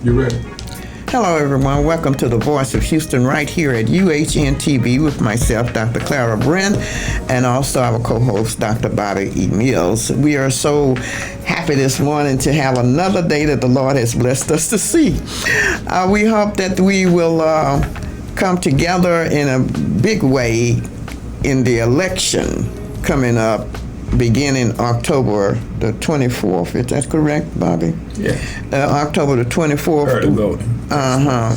You ready? Hello, everyone. Welcome to the Voice of Houston right here at UHN-TV with myself, Dr. Clara Brent, and also our co-host, Dr. Bobby E. Mills. We are so happy this morning to have another day that the Lord has blessed us to see. We hope that we will come together in a big way in the election coming up beginning October the 24th. Is that correct, Bobby? Yes. October the 24th. Early voting.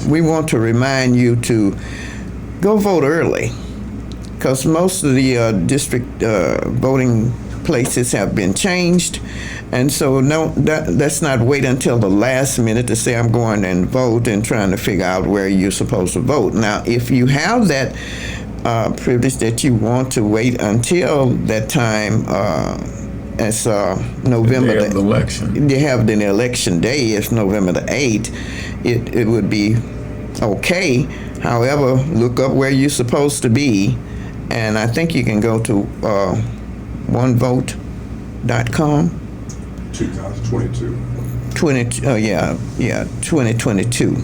We want to remind you to go vote early because most of the district voting places have been changed. And so let's not wait until the last minute to say I'm going and vote and trying to figure out where you're supposed to vote. Now, if you have that privilege that you want to wait until that time, as November the election. They have the election day. It's November the 8th. It would be okay. However, look up where you're supposed to be, and I think you can go to onevote.com. 2022. 2022.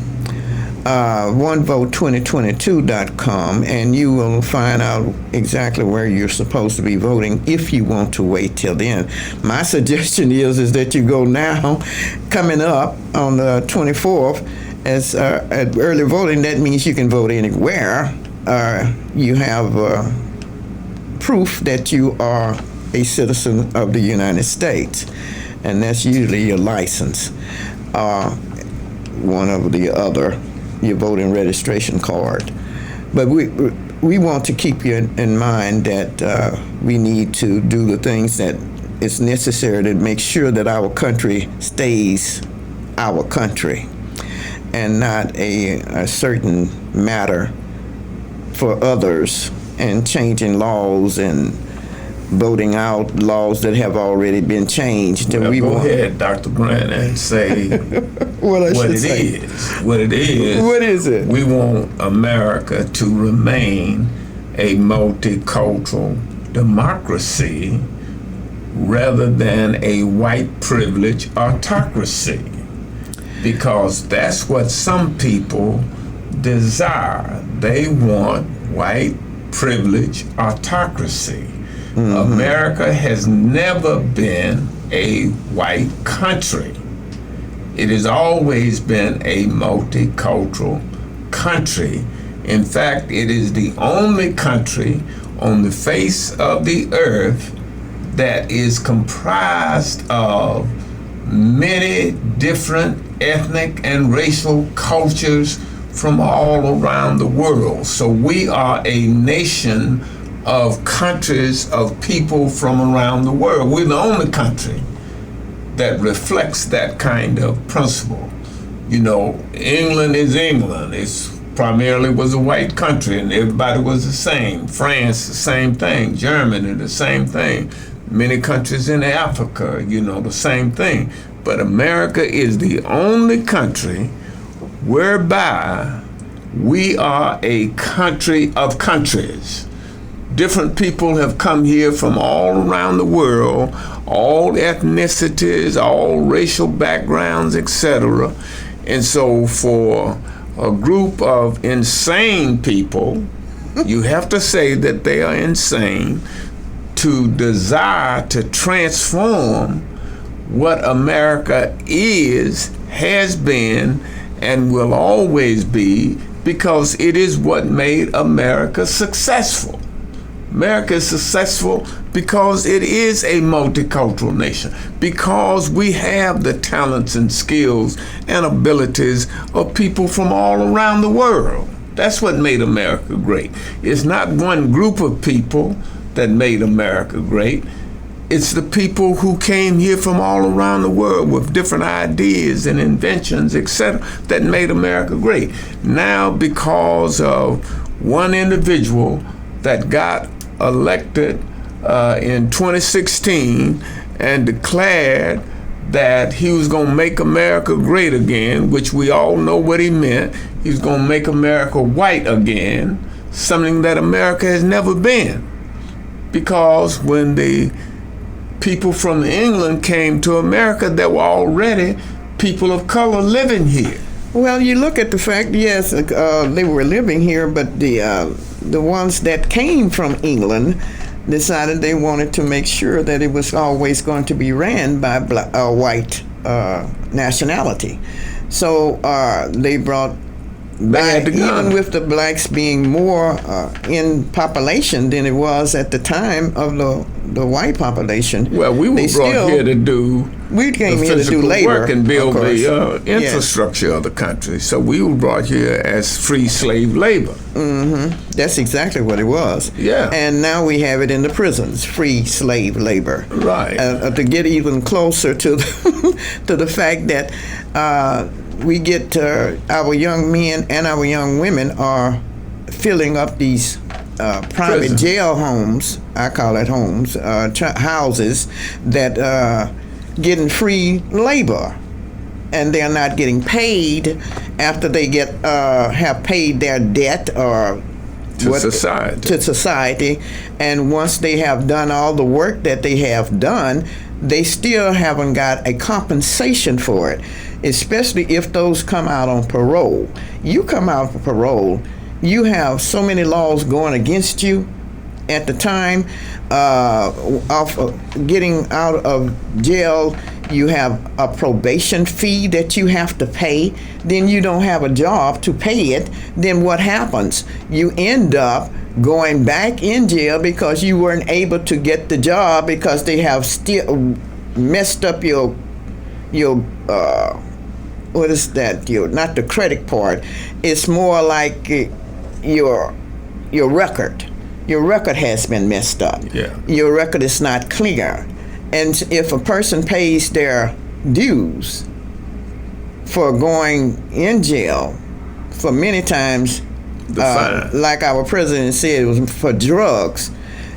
onevote2022.com, and you will find out exactly where you're supposed to be voting if you want to wait till then. My suggestion is that you go now, coming up on the 24th, as at early voting. That means you can vote anywhere. You have proof that you are a citizen of the United States, and that's usually your license, one of the other, your voting registration card. But we want to keep you in mind that we need to do the things that is necessary to make sure that our country stays our country and not a certain matter for others, and changing laws and voting out laws that have already been changed. Well, go ahead, Dr. Brent, and say what it is. What it is. What is it? We want America to remain a multicultural democracy rather than a white privilege autocracy, because that's what some people desire. They want white privilege autocracy. Mm-hmm. America has never been a white country. It has always been a multicultural country. In fact, it is the only country on the face of the earth that is comprised of many different ethnic and racial cultures from all around the world. So we are a nation of countries of people from around the world. We're the only country that reflects that kind of principle. You know, England is England. It's primarily was a white country and everybody was the same. France, the same thing. Germany, the same thing. Many countries in Africa, you know, the same thing. But America is the only country whereby we are a country of countries. Different people have come here from all around the world, all ethnicities, all racial backgrounds, etc. And so for a group of insane people, you have to say that they are insane, to desire to transform what America is, has been, and will always be, because it is what made America successful. America is successful because it is a multicultural nation, because we have the talents and skills and abilities of people from all around the world. That's what made America great. It's not one group of people that made America great. It's the people who came here from all around the world with different ideas and inventions, etc., that made America great. Now, because of one individual that got elected in 2016 and declared that he was going to make America great again, which we all know what he meant. He was going to make America white again, something that America has never been. Because when the people from England came to America, there were already people of color living here. Well, you look at the fact, yes, they were living here, but the ones that came from England decided they wanted to make sure that it was always going to be ran by white nationality. So they brought back, even with the blacks being more in population than it was at the time of the white population. Well, we were brought here to do labor work and build the infrastructure of the country. So we were brought here as free slave labor. Mm-hmm. That's exactly what it was. Yeah. And now we have it in the prisons, free slave labor. Right. To get even closer to to the fact that we get our young men and our young women are filling up these private jail homes, I call it homes, houses that getting free labor, and they're not getting paid after they have paid their debt or to society, and once they have done all the work that they have done, they still haven't got a compensation for it, especially if those come out on parole. You come out for parole, you have so many laws going against you at the time of getting out of jail. You have a probation fee that you have to pay. Then you don't have a job to pay it. Then what happens? You end up going back in jail because you weren't able to get the job because they have still messed up your what is that? Not the credit part. It's more like your record. Your record has been messed up. Yeah. Your record is not clear. And if a person pays their dues for going in jail, for many times, like our president said, it was for drugs,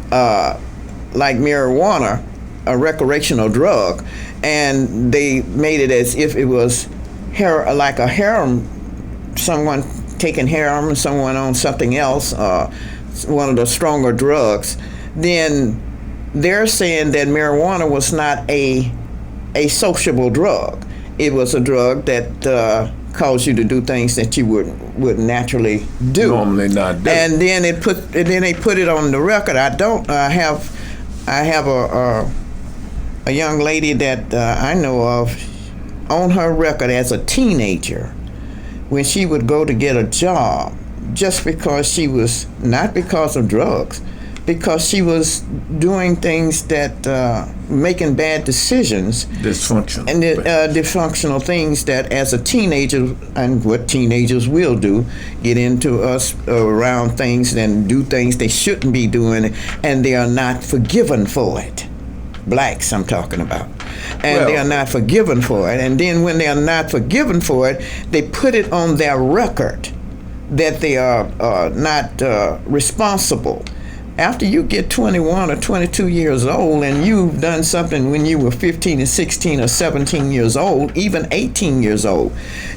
like marijuana, a recreational drug, and they made it as if it was like a heroin, someone taking heroin, someone on something else, one of the stronger drugs, then they're saying that marijuana was not a sociable drug. It was a drug that caused you to do things that you would naturally do. Normally not do. And then they put it on the record. I have a young lady that I know of on her record as a teenager when she would go to get a job just because she was, not because of drugs, because she was doing things that making bad decisions, dysfunctional, and dysfunctional things that as a teenager, and what teenagers will do, get into us around things and do things they shouldn't be doing, and they are not forgiven for it. Blacks, I'm talking about. And they are not forgiven for it. And then when they are not forgiven for it, they put it on their record that they are not responsible. After you get 21 or 22 years old and you've done something when you were 15 and 16 or 17 years old, even 18 years old,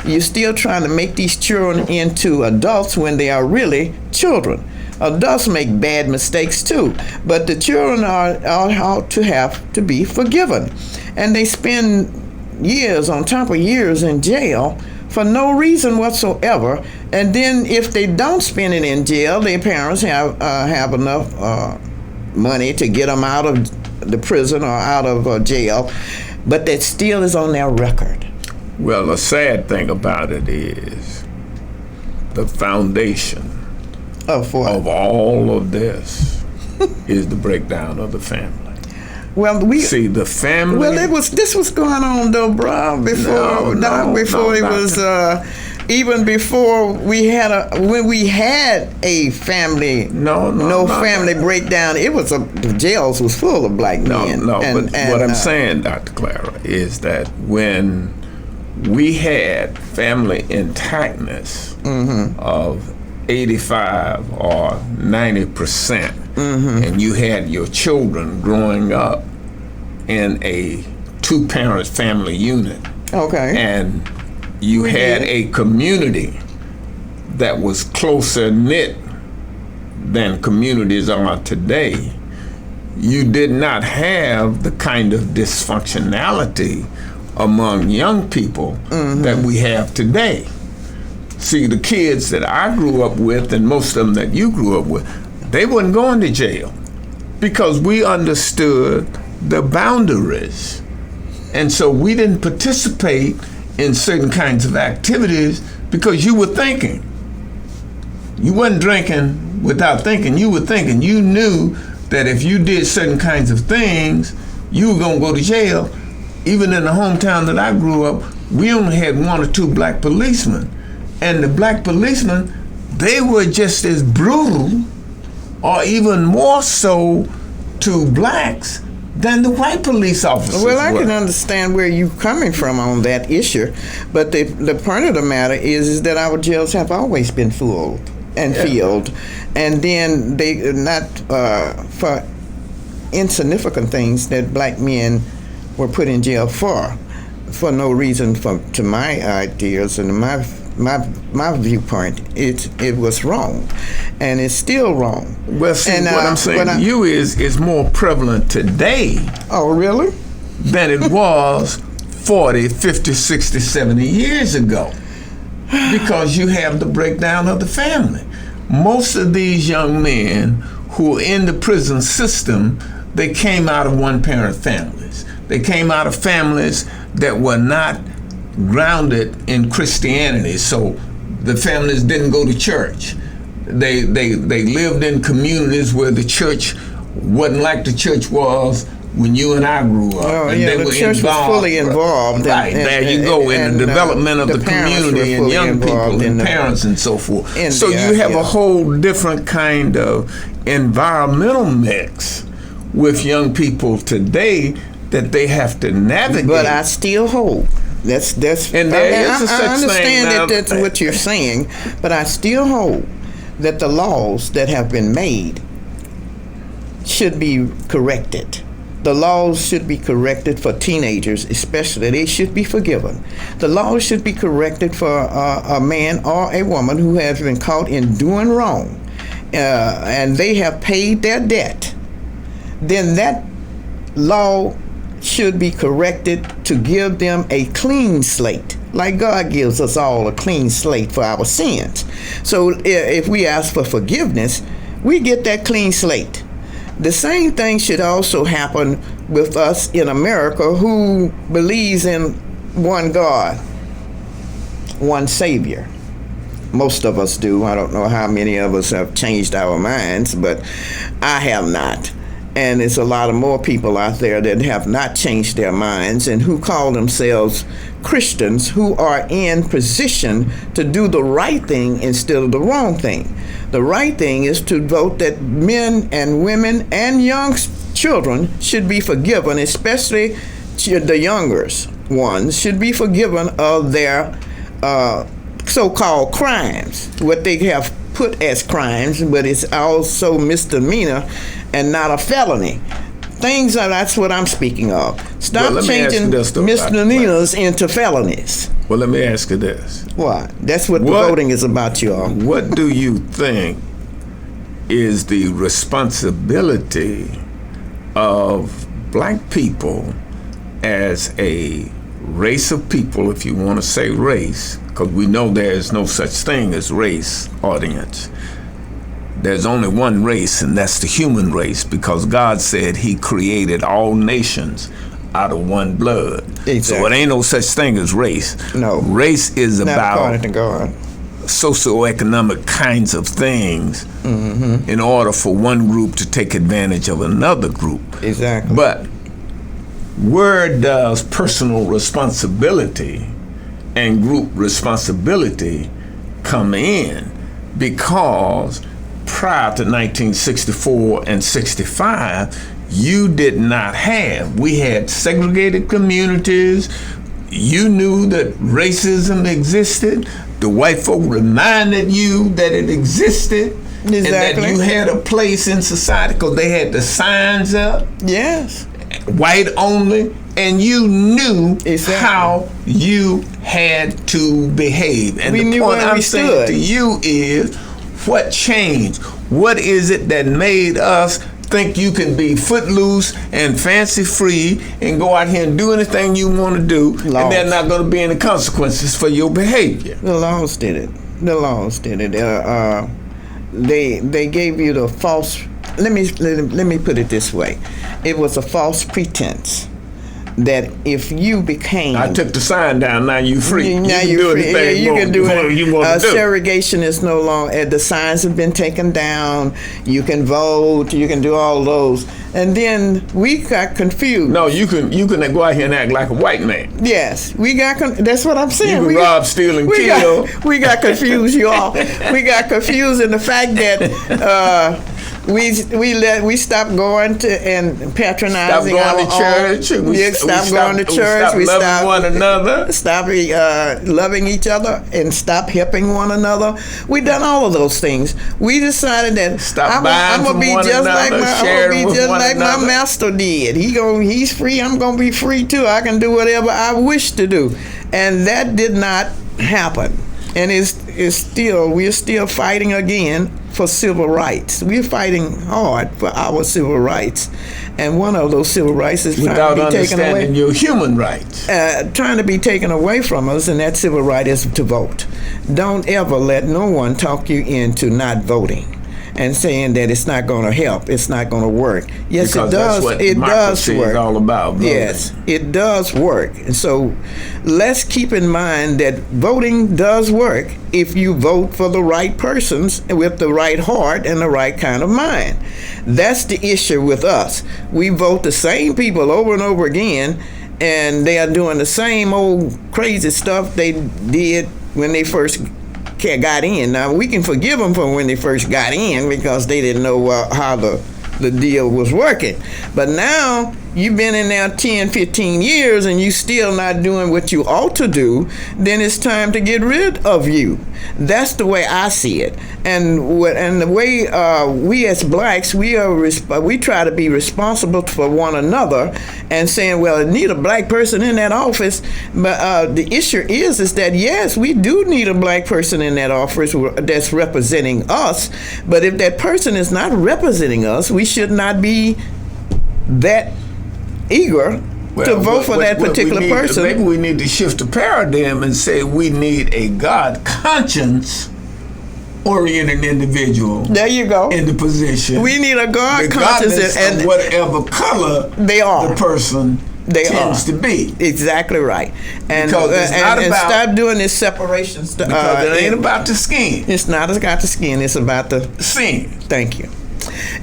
you're still trying to make these children into adults when they are really children. Adults make bad mistakes too, but the children are ought to have to be forgiven. And they spend years on top of years in jail for no reason whatsoever. And then if they don't spend it in jail, their parents have enough money to get them out of the prison or out of jail, but that still is on their record. Well, the sad thing about it is the foundation of all of this is the breakdown of the family. Well, see the family. Well, this was going on though, bro. Even before we had when we had a family. No family breakdown. It was the jails was full of black men. But what I'm saying, Dr. Clara, is that when we had family intactness of 85 or 90%, and you had your children growing up in a two-parent family unit. Okay. And you had a community that was closer knit than communities are today. You did not have the kind of dysfunctionality among young people that we have today. See, the kids that I grew up with, and most of them that you grew up with, they wasn't going to jail because we understood the boundaries. And so we didn't participate in certain kinds of activities because you were thinking. You wasn't drinking without thinking. You were thinking. You knew that if you did certain kinds of things, you were going to go to jail. Even in the hometown that I grew up, we only had 1 or 2 black policemen. And the black policemen, they were just as brutal or even more so to blacks than the white police officers Well, I were. can understand where you're coming from on that issue, but the point of the matter is that our jails have always been full and filled, and then they not for insignificant things that black men were put in jail for no reason. To my ideas and my viewpoint, it was wrong, and it's still wrong. Well, see, and, what I'm saying to you is more prevalent today Oh, really? than it was 40, 50, 60, 70 years ago, because you have the breakdown of the family. Most of these young men who are in the prison system, they came out of one-parent families. They came out of families that were not grounded in Christianity, so the families didn't go to church. They lived in communities where the church wasn't like the church was when you and I grew up. Oh, and yeah, they the were church was fully involved. Right, there you go, in the development of the community and young people and parents and so forth. So you have a whole different kind of environmental mix with young people today that they have to navigate. But I still hold. That's and there is a such I understand thing that that's what you're saying, but I still hold that the laws that have been made should be corrected. The laws should be corrected for teenagers, especially. They should be forgiven. The laws should be corrected for a man or a woman who has been caught in doing wrong, and they have paid their debt. Then that law should be corrected to give them a clean slate, like God gives us all a clean slate for our sins. So if we ask for forgiveness, we get that clean slate. The same thing should also happen with us in America who believes in one God, one Savior. Most of us do. I don't know how many of us have changed our minds, but I have not. And there's a lot of more people out there that have not changed their minds and who call themselves Christians, who are in position to do the right thing instead of the wrong thing. The right thing is to vote that men and women and young children should be forgiven, especially the younger ones should be forgiven of their so-called crimes, what they have put as crimes, but it's also misdemeanor and not a felony. That's what I'm speaking of. Stop changing misdemeanors into felonies. Well, let me ask you this. What? That's what the voting is about, y'all. What do you think is the responsibility of black people as a race of people, if you want to say race, because we know there is no such thing as race, audience. There's only one race, and that's the human race, because God said he created all nations out of one blood. Exactly. So it ain't no such thing as race. No. Race is not about according to God. socioeconomic kinds of things in order for one group to take advantage of another group. Exactly. But where does personal responsibility and group responsibility come in? Because prior to 1964 and 65, you did not have. We had segregated communities. You knew that racism existed. The white folk reminded you that it existed. Exactly. And that you had a place in society because they had the signs up. Yes. White only. And you knew exactly. how you had to behave. And we the knew point where I'm we saying stood. to you is, what changed? What is it that made us think you can be footloose and fancy free and go out here and do anything you want to do, Laws. and there are not going to be any consequences for your behavior? The laws did it. The laws did it. They gave you the false. Let me put it this way. It was a false pretense that if you became, I took the sign down. Now you free. now you can you're do free. anything You can do it. you want to do. Segregation is no longer. The signs have been taken down. You can vote. You can do all those. And then we got confused. No, you can go out here and act like a white man. Yes, we got. That's what I'm saying. You can rob, steal, and kill. We got confused, y'all. We got confused in the fact that we stopped going to and patronizing. Stop going to church. We stopped going to church. We stopped loving one another. Stop loving each other and stop helping one another. We done all of those things. We decided that I'm gonna be just like my master did. He's free. I'm gonna be free too. I can do whatever I wish to do, and that did not happen. And we're still fighting again for civil rights. We're fighting hard for our civil rights, and one of those civil rights is without trying to be taken away. Understanding your human rights. Trying to be taken away from us, and that civil right is to vote. Don't ever let no one talk you into not voting and saying that it's not going to help, it's not going to work. Yes, because it does. That's what it does work. Is all about voting. Yes, it does work. And so let's keep in mind that voting does work if you vote for the right persons with the right heart and the right kind of mind. That's the issue with us. We vote the same people over and over again, and they are doing the same old crazy stuff they did when they first got in. Now, we can forgive them for when they first got in because they didn't know how the deal was working. But now you've been in there 10, 15 years and you still not doing what you ought to do, then it's time to get rid of you. That's the way I see it. And the way we as blacks, we try to be responsible for one another and saying, well, I need a black person in that office. But the issue is that, yes, we do need a black person in that office that's representing us. But if that person is not representing us, we should not be that eager to vote for that particular person. Maybe we need to shift the paradigm and say we need a God conscience oriented individual. There you go. In the position. We need a God conscience and whatever color they are. The person tends to be. Exactly right. And stop doing this separation stuff. Because it ain't about the skin. It's not about the skin. It's about the sin. Thank you.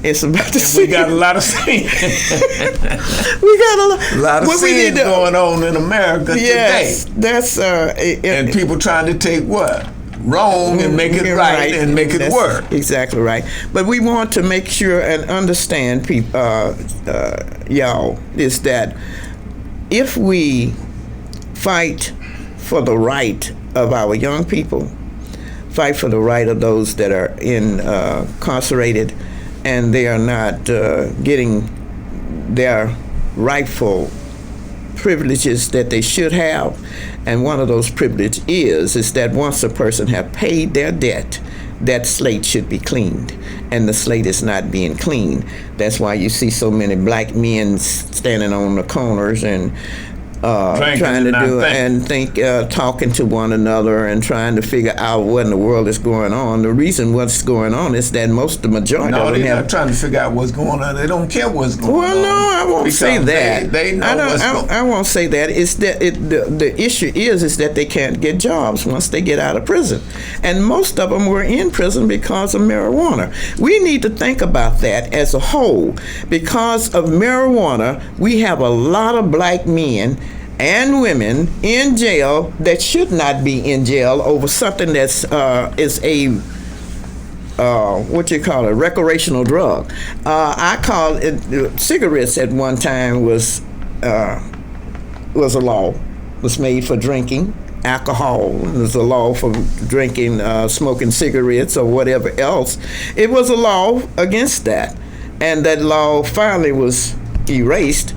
It's about the sin. We got a lot of sin. We got a lot of sin going on in America today. That's and people trying to take what? Wrong and make it right and make it work. Exactly right. But we want to make sure and understand, people, y'all, is that if we fight for the right of our young people, fight for the right of those that are incarcerated and they are not getting their rightful privileges that they should have, and one of those privileges is that once a person have paid their debt, that slate should be cleaned, and the slate is not being cleaned. That's why you see so many black men standing on the corners and trying to do and talking to one another and trying to figure out what in the world is going on. The reason what's going on is that the majority of them they're not trying to figure out what's going on. They don't care what's going on. Well, no, I won't say that. They know I won't say that. It's that the issue is that they can't get jobs once they get out of prison, and most of them were in prison because of marijuana. We need to think about that as a whole. Because of marijuana, we have a lot of black men and women in jail that should not be in jail over something that's is a recreational drug. I call it cigarettes at one time was a law, was made for drinking alcohol. There's a law for drinking, smoking cigarettes or whatever else. It was a law against that, and that law finally was erased.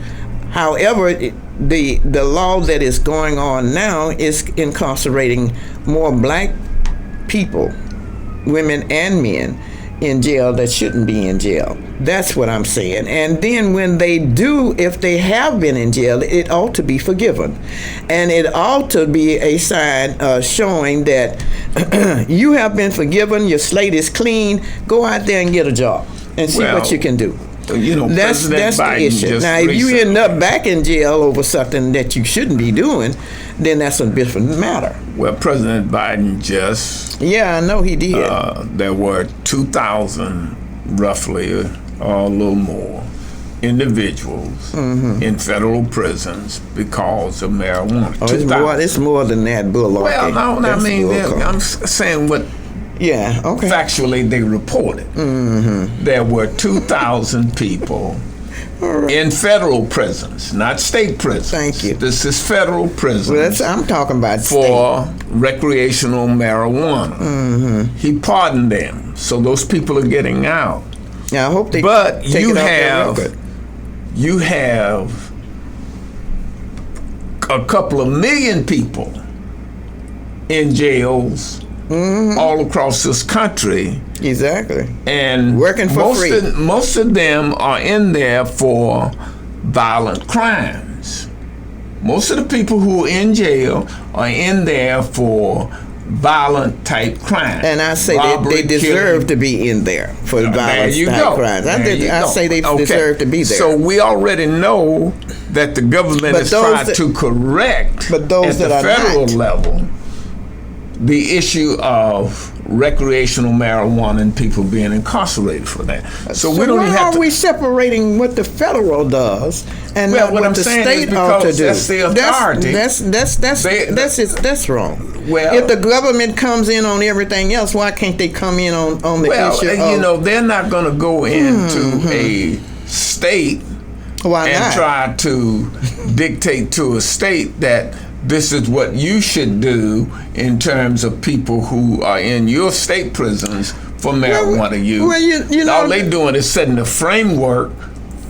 However, the law that is going on now is incarcerating more black people, women and men, in jail that shouldn't be in jail. That's what I'm saying. And then when they do, if they have been in jail, it ought to be forgiven. And it ought to be a sign showing that you have been forgiven, your slate is clean, go out there and get a job and see what you can do. That's the issue. Now, if you end up back in jail over something that you shouldn't be doing, then that's a different matter. Well, President Biden just... Yeah, I know he did. There were 2,000, roughly, or a little more, individuals in federal prisons because of marijuana. Oh, it's more than that, Bull. Well, no, I mean, I'm saying what... Yeah, okay. Factually, they reported there were 2,000 people in federal prisons, not state prisons. Thank you. This is federal prisons. Well, I'm talking about for state. Recreational marijuana. He pardoned them, so those people are getting out. Yeah, I hope they. But take it off their record. You have a couple of million people in jails all across this country. Exactly. And working for free. Most of them are in there for violent crimes. Most of the people who are in jail are in there for violent type crimes. And I say they deserve to be in there for violent type crimes. I say they deserve to be there. So we already know that the government is trying to correct at the federal level the issue of recreational marijuana and people being incarcerated for that. So we don't even have to. Why are we separating what the federal does and what the state ought to do? That's the authority. That's wrong. Well, if the government comes in on everything else, why can't they come in on the issue? Well, they're not going to go into a state and try to dictate to a state that this is what you should do in terms of people who are in your state prisons for marijuana use. Well, all they're doing is setting the framework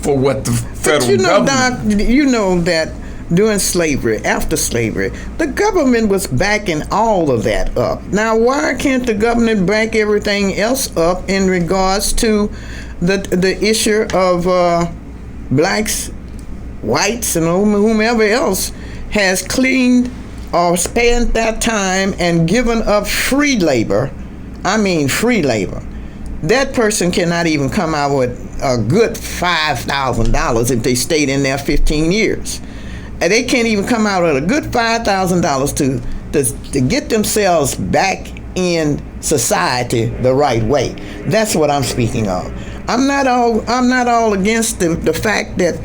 for what the federal government... Doc, you know that during slavery, after slavery, the government was backing all of that up. Now, why can't the government back everything else up in regards to the issue of blacks, whites, and whomever else has cleaned or spent that time and given up free labor? I mean free labor. That person cannot even come out with a good $5,000 if they stayed in there 15 years. And they can't even come out with a good $5,000 to get themselves back in society the right way. That's what I'm speaking of. I'm not all against the fact that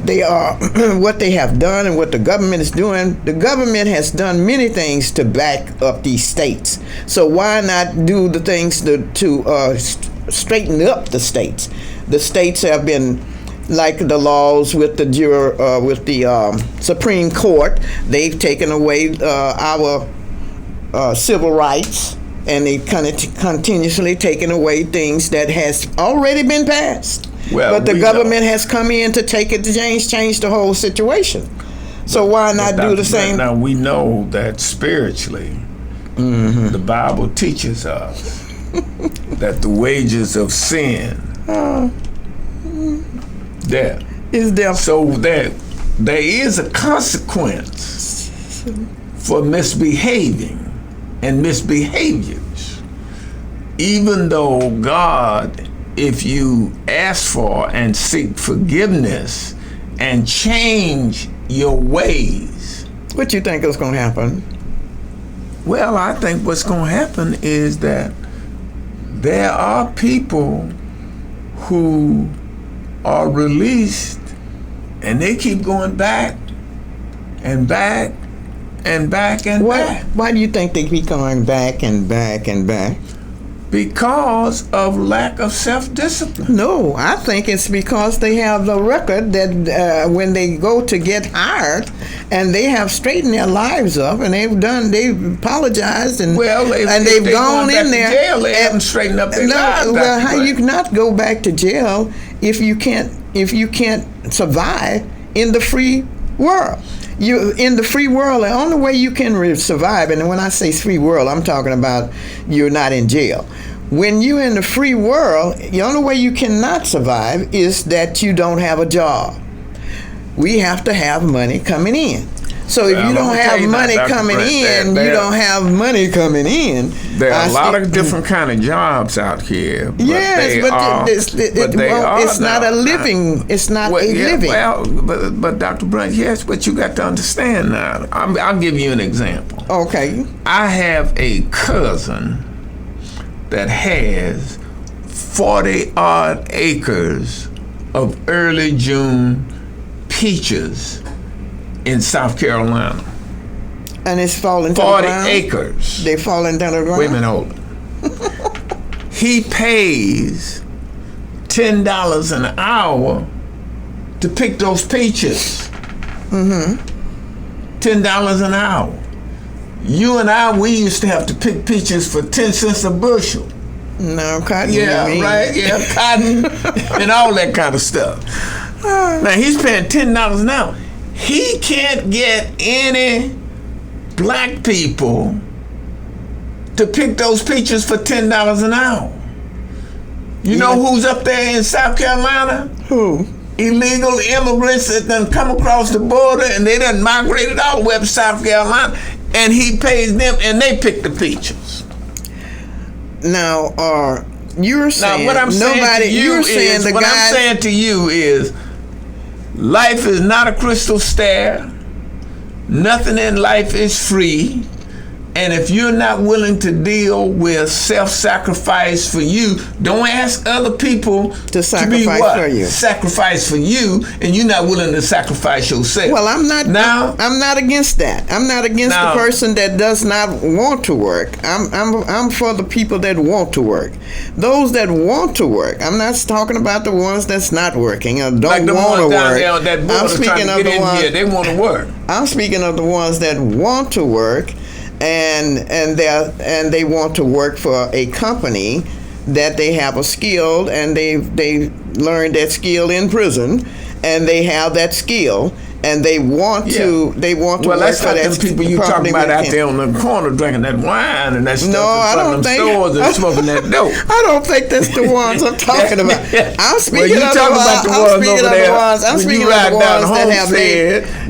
they are what they have done and what the government is doing. The government has done many things to back up these states. So why not do the things to straighten up the states? The states have been like the laws with the Supreme Court. They've taken away our civil rights, and they continuously taken away things that has already been passed. But the government has come in to take it to change the whole situation. So why not do the same? Now we know that spiritually, the Bible teaches us that the wages of sin, death, is death. So there is a consequence for misbehaving and misbehaviors, even though God, if you ask for and seek forgiveness and change your ways. What you think is going to happen? Well, I think what's going to happen is that there are people who are released and they keep going back and back and back and back. Why do you think they keep going back and back and back? Because of lack of self-discipline. No, I think it's because they have the record that when they go to get hired and they have straightened their lives up and they've apologized and they've gone in there. Jail, they haven't straightened up their lives. Well, how you cannot go back to jail if you can't survive in the free world? In the free world, the only way you can survive, and when I say free world, I'm talking about you're not in jail. when you're in the free world, the only way you cannot survive is that you don't have a job. We have to have money coming in. So if you don't have money coming in, you don't have money coming in. There are a lot of different kind of jobs out here. But yes, it's not a living. It's not a living. Well, but Dr. Brent, yes, but you got to understand now. I'll give you an example. Okay. I have a cousin that has 40-odd acres of early June peaches in South Carolina. And it's falling to 40 the ground? acres. They falling down the ground? Wait a minute, hold it. He pays $10 an hour to pick those peaches. $10 an hour. You and I, we used to have to pick peaches for 10 cents a bushel. No, cotton. Yeah, right. Yeah, cotton and all that kind of stuff. Now he's paying $10 an hour. He can't get any black people to pick those peaches for $10 an hour. You know who's up there in South Carolina? Who? Illegal immigrants that done come across the border and they done migrated all the way up to South Carolina, and he pays them and they pick the peaches. Now, you're saying what I'm saying to you is life is not a crystal stair. Nothing in life is free. And if you're not willing to deal with self-sacrifice for you, don't ask other people to sacrifice for you. Sacrifice for you, and you're not willing to sacrifice yourself. Well, I'm not against that. I'm not against the person that does not want to work. I'm for the people that want to work. Those that want to work. I'm not talking about the ones that's not working or don't want to work. I'm speaking of the ones they want to work. I'm speaking of the ones that want to work. And they want to work for a company that they have a skill, and they learned that skill in prison, and they have that skill, and they want to work for that. Well, that's not them people you talking about out there on the corner drinking that wine and that stuff. No, I don't think. Stores and smoking that dope. I don't think that's the ones I'm talking about. I'm speaking of the ones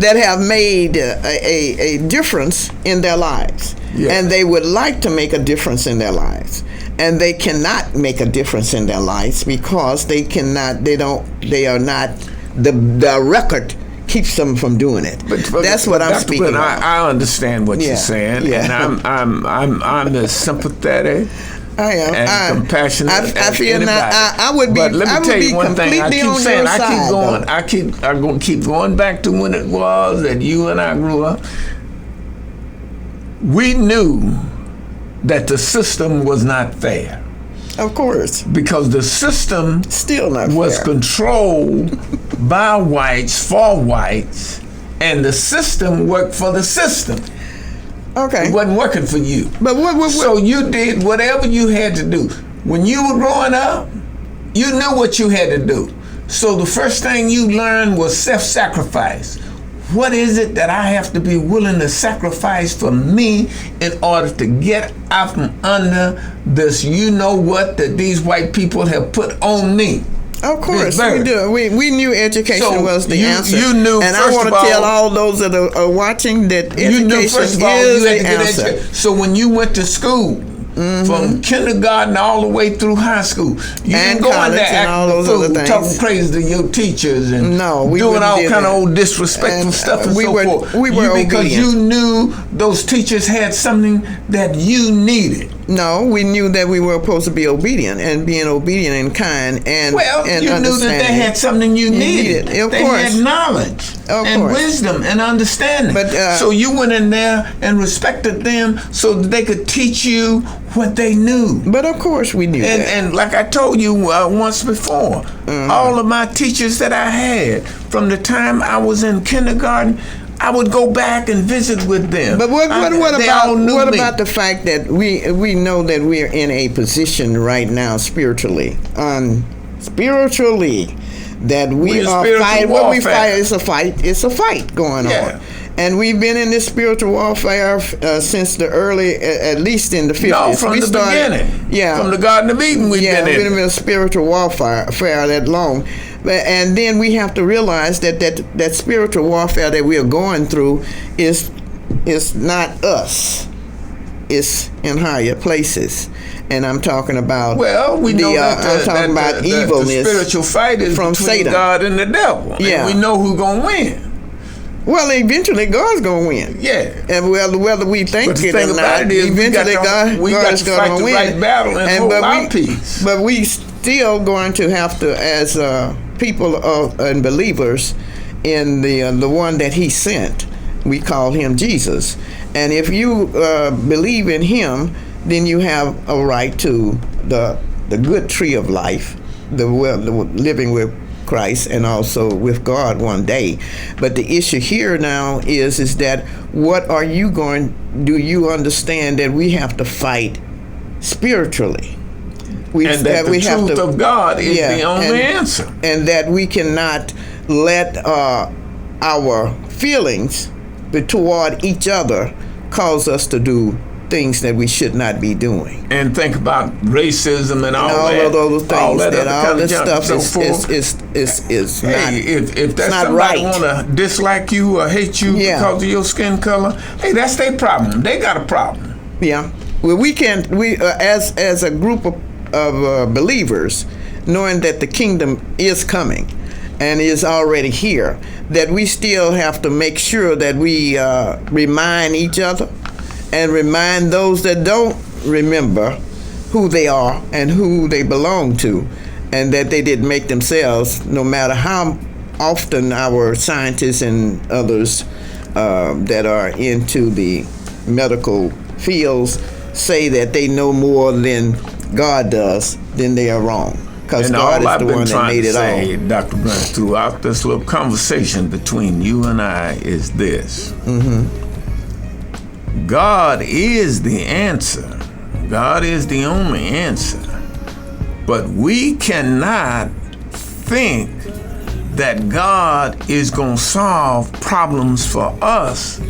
that have made a difference in their lives, and they would like to make a difference in their lives, and they cannot make a difference in their lives because the record keeps them from doing it. But that's what I'm speaking about. I understand what you're saying, and I'm as sympathic and compassionate as anybody. I would be. But let me tell you one thing. I keep keep going back to when it was that you and I grew up. We knew that the system was not fair. Of course. Because the system still not was fair. Controlled by whites for whites, and the system worked for the system. Okay. It wasn't working for you. But what so you did whatever you had to do. When you were growing up, you knew what you had to do. So the first thing you learned was self-sacrifice. What is it that I have to be willing to sacrifice for me in order to get out from under this, you know what, that these white people have put on me? Of course, we do. We knew education was the answer. You knew, and I want to tell all those that are watching that education is the answer. So when you went to school, from kindergarten all the way through high school, you didn't go in there acting a fool, talking crazy to your teachers and doing all kind of old disrespectful stuff and so forth. We were obedient. Because you knew those teachers had something that you needed. No, we knew that we were supposed to be obedient, and being obedient and kind and you knew that they had something you needed. Of they course. had knowledge and wisdom and understanding. But so you went in there and respected them so that they could teach you what they knew. But of course we knew that. And like I told you once before, all of my teachers that I had from the time I was in kindergarten, I would go back and visit with them. But what about the fact that we know that we're in a position right now spiritually that we are fighting? What we fight is a fight. It's a fight going on, And we've been in this spiritual warfare since the early, at least in the 50s. No, from the beginning. Yeah. From the Garden of Eden, we've been in. We've been in spiritual warfare that long. And then we have to realize that spiritual warfare that we are going through is not us. It's in higher places. And I'm talking about we know that evilness. The spiritual fight is from between Satan. God and the devil. Yeah. And we know who's gonna win. Well, eventually God's gonna win. Yeah. And whether we think it or not, eventually God is gonna win. Right battle and hold our peace. But we still going to have to, as people and believers in the one that He sent, we call Him Jesus. And if you believe in Him, then you have a right to the good tree of life, the living with Christ and also with God one day. But the issue here now is that what are you going? Do you understand that we have to fight spiritually? And that the truth of God is the only answer. And that we cannot let our feelings toward each other cause us to do things that we should not be doing. And think about racism and all that. Of those things. All this stuff is not. If that's not somebody right. want to dislike you or hate you because of your skin color, hey, that's their problem. They got a problem. Yeah. Well, we can't. As a group of believers, knowing that the kingdom is coming and is already here, that we still have to make sure that we remind each other and remind those that don't remember who they are and who they belong to, and that they didn't make themselves, no matter how often our scientists and others that are into the medical fields say that they know more than God does, then they are wrong. Because God is the one that made it all. Dr. Brent, throughout this little conversation between you and I is this. Mm-hmm. God is the answer. God is the only answer. But we cannot think that God is going to solve problems for us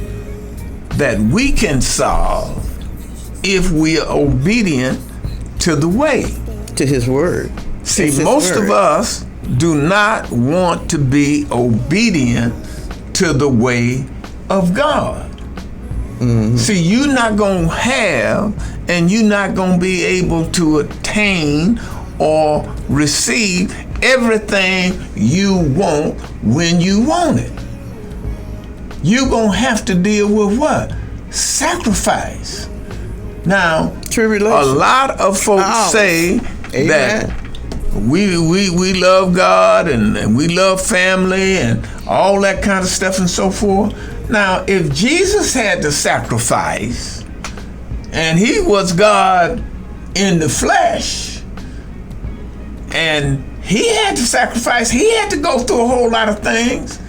that we can solve if we are obedient to the way. To His word. See, most of us do not want to be obedient to the way of God. Mm-hmm. See, you're not going to have and you're not going to be able to attain or receive everything you want when you want it. You're going to have to deal with what? Sacrifice. Now, a lot of folks say that we love God and we love family and all that kind of stuff and so forth. Now, if Jesus had to sacrifice and He was God in the flesh and He had to sacrifice, He had to go through a whole lot of things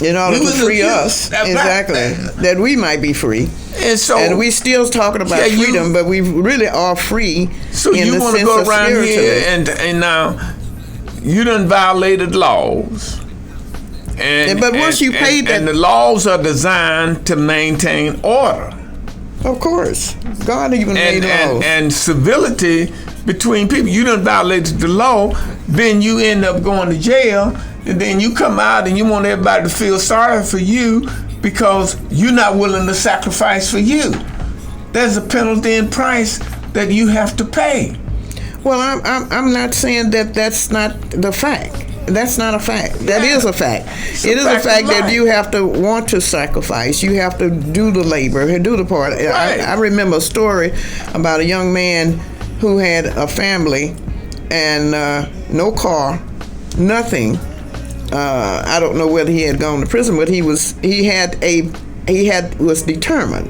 in order to free us, exactly, that we might be free. And we still talking about freedom, but we really are free. So in you want to go around here and now you done violated laws. But once you pay that, and the laws are designed to maintain order. Of course, God even made laws. And civility between people. You done violated the law, then you end up going to jail, and then you come out and you want everybody to feel sorry for you because you're not willing to sacrifice for you. There's a penalty and price that you have to pay. Well, I'm not saying that that's not the fact. That's not a fact. That is a fact. It is a fact that you have to want to sacrifice. You have to do the labor and do the part. Right. I remember a story about a young man who had a family and no car, nothing. I don't know whether he had gone to prison, but he was determined.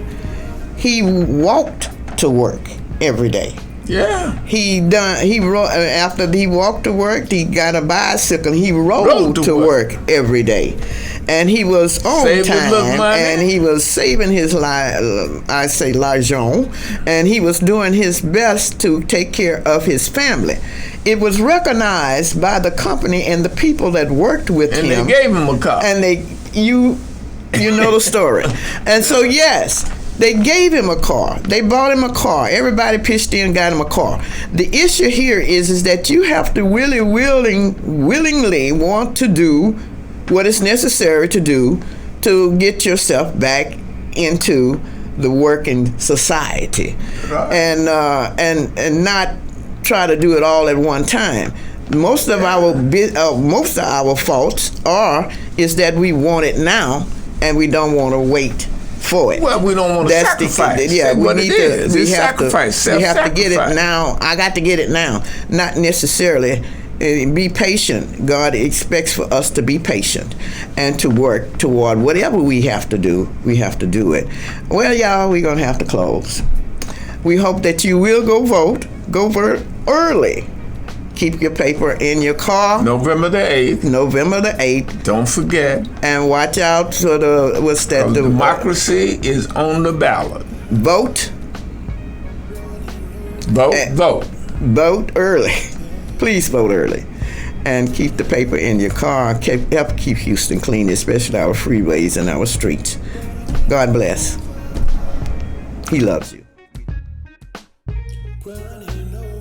He walked to work every day. Yeah. After he walked to work, he got a bicycle. He rode to work every day, and he was on time, and he was saving his l'argent, and he was doing his best to take care of his family. It was recognized by the company and the people that worked with him. And they gave him a car. And You know the story. And so, yes, they gave him a car. They bought him a car. Everybody pitched in and got him a car. The issue here is that you have to really willingly want to do what is necessary to do to get yourself back into the working society, Right. and not try to do it all at one time. Most of our faults is that we want it now and we don't want to wait for it. Well, we don't want to sacrifice. We what need it is. to. It's sacrifice. We have to get it Self-sacrifice. now. I got to get it now. Not necessarily. Be patient. God expects for us to be patient and to work toward whatever we have to do. We have to do it. Well, y'all, we're gonna have to close. We hope that you will go vote. Go vote early. Keep your paper in your car. November the 8th. November the 8th. Don't forget. And watch out for the Democracy is on the ballot. Vote. Vote early. Please vote early. And keep the paper in your car. Help keep Houston clean, especially our freeways and our streets. God bless. He loves you. Well, you know